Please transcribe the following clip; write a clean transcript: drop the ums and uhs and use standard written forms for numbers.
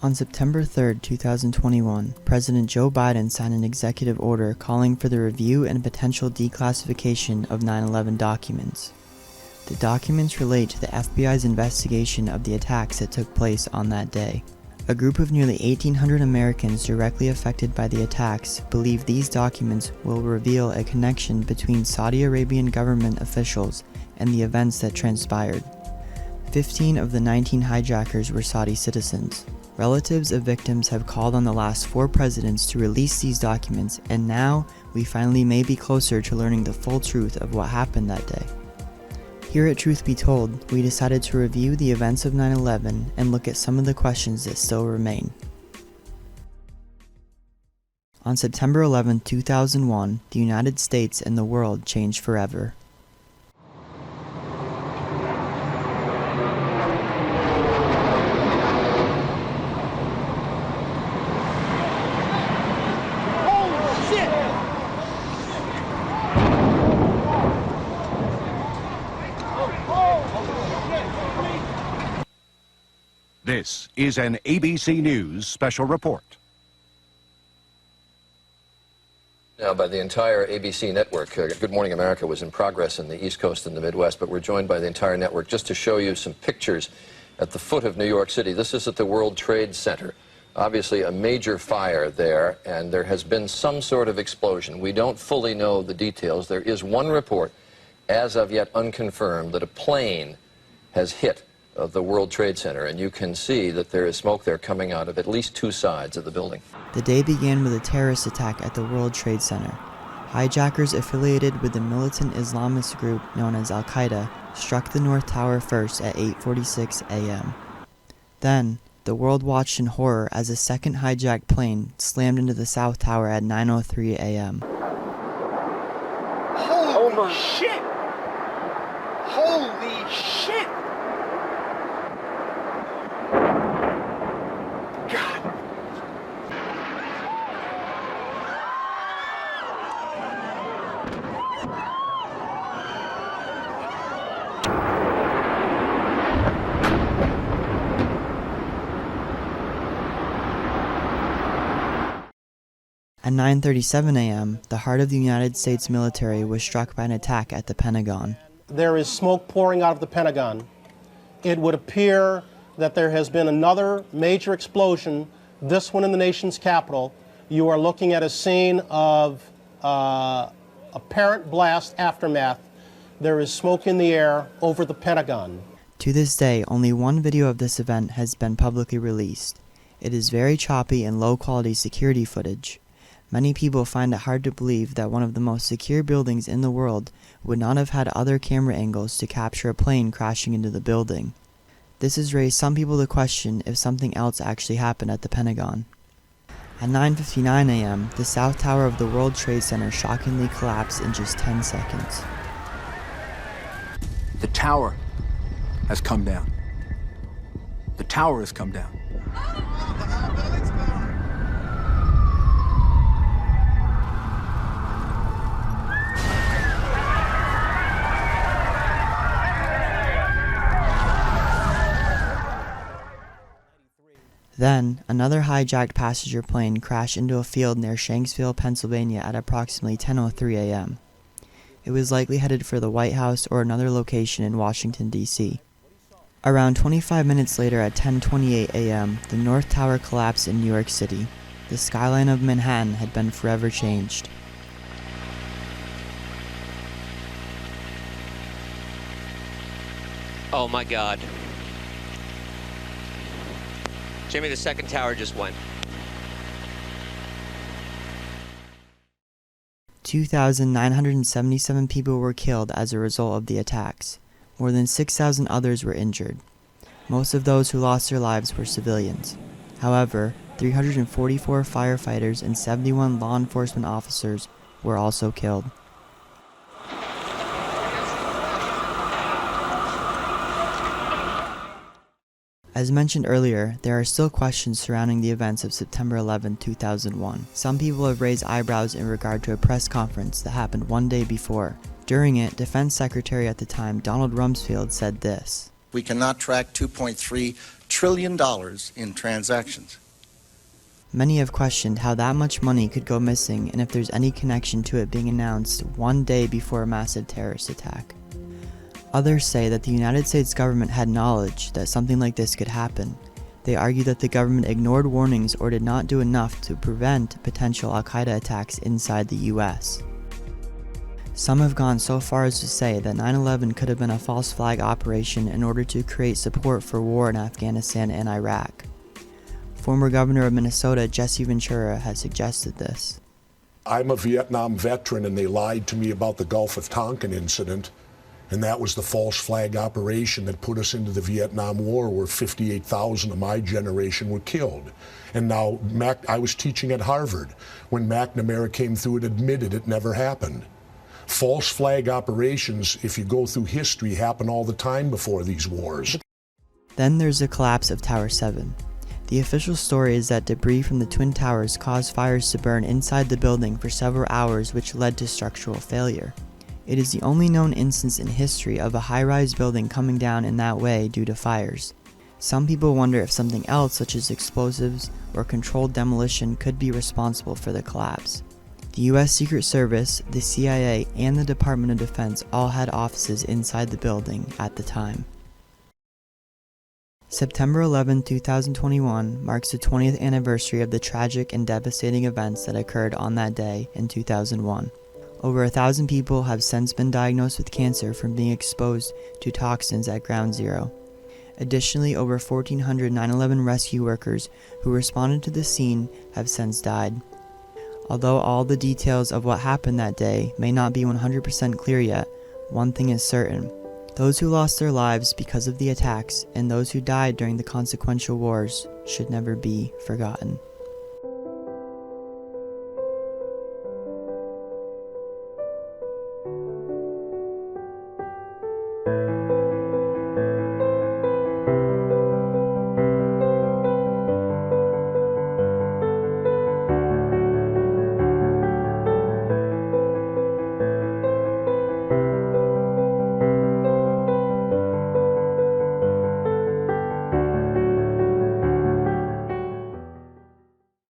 On September 3, 2021, President Joe Biden signed an executive order calling for the review and potential declassification of 9/11 documents. The documents relate to the FBI's investigation of the attacks that took place on that day. A group of nearly 1,800 Americans directly affected by the attacks believe these documents will reveal a connection between Saudi Arabian government officials and the events that transpired. 15 of the 19 hijackers were Saudi citizens. Relatives of victims have called on the last 4 presidents to release these documents, and now we finally may be closer to learning the full truth of what happened that day. Here at Truth Be Told, we decided to review the events of 9/11 and look at some of the questions that still remain. On September 11, 2001, the United States and the world changed forever. This is an ABC News special report. Now, by the entire ABC network, Good Morning America was in progress in the East Coast and the Midwest, but we're joined by the entire network just to show you some pictures at the foot of New York City. This is at the World Trade Center. Obviously, a major fire there, and there has been some sort of explosion. We don't fully know the details. There is one report, as of yet unconfirmed, that a plane has hit the World Trade Center, and you can see that there is smoke there coming out of at least 2 sides of the building. The day began with a terrorist attack at the World Trade Center. Hijackers affiliated with the militant Islamist group known as Al-Qaeda struck the North Tower first at 8:46 a.m. Then, the world watched in horror as a second hijacked plane slammed into the South Tower at 9:03 a.m. Holy shit! Holy shit! God. At 9:37 a.m., the heart of the United States military was struck by an attack at the Pentagon. There is smoke pouring out of the Pentagon. It would appear that there has been another major explosion, this one in the nation's capital. You are looking at a scene of apparent blast aftermath. There is smoke in the air over the Pentagon. To this day, only one video of this event has been publicly released. It is very choppy and low-quality security footage. Many people find it hard to believe that one of the most secure buildings in the world would not have had other camera angles to capture a plane crashing into the building. This has raised some people to question if something else actually happened at the Pentagon. At 9:59 a.m., the South Tower of the World Trade Center shockingly collapsed in just 10 seconds. The tower has come down. The tower has come down. Then, another hijacked passenger plane crashed into a field near Shanksville, Pennsylvania at approximately 10:03 a.m. It was likely headed for the White House or another location in Washington, D.C. Around 25 minutes later at 10:28 a.m., the North Tower collapsed in New York City. The skyline of Manhattan had been forever changed. Oh my God. Jimmy, the second tower just went. 2,977 people were killed as a result of the attacks. More than 6,000 others were injured. Most of those who lost their lives were civilians. However, 344 firefighters and 71 law enforcement officers were also killed. As mentioned earlier, there are still questions surrounding the events of September 11, 2001. Some people have raised eyebrows in regard to a press conference that happened one day before. During it, Defense Secretary at the time, Donald Rumsfeld, said this: "We cannot track $2.3 trillion in transactions. Many have questioned how that much money could go missing and if there's any connection to it being announced one day before a massive terrorist attack. Others say that the United States government had knowledge that something like this could happen. They argue that the government ignored warnings or did not do enough to prevent potential Al-Qaeda attacks inside the US. Some have gone so far as to say that 9/11 could have been a false flag operation in order to create support for war in Afghanistan and Iraq. Former Governor of Minnesota Jesse Ventura has suggested this. I'm a Vietnam veteran and they lied to me about the Gulf of Tonkin incident, and that was the false flag operation that put us into the Vietnam War where 58,000 of my generation were killed. And now I was teaching at Harvard when McNamara came through and admitted it never happened. False flag operations, if you go through history, happen all the time before these wars. Then there's the collapse of Tower 7. The official story is that debris from the Twin Towers caused fires to burn inside the building for several hours, which led to structural failure. It is the only known instance in history of a high-rise building coming down in that way due to fires. Some people wonder if something else, such as explosives or controlled demolition, could be responsible for the collapse. The US Secret Service, the CIA, and the Department of Defense all had offices inside the building at the time. September 11, 2021 marks the 20th anniversary of the tragic and devastating events that occurred on that day in 2001. Over 1,000 people have since been diagnosed with cancer from being exposed to toxins at Ground Zero. Additionally, over 1,400 9/11 rescue workers who responded to the scene have since died. Although all the details of what happened that day may not be 100% clear yet, one thing is certain. Those who lost their lives because of the attacks and those who died during the consequential wars should never be forgotten.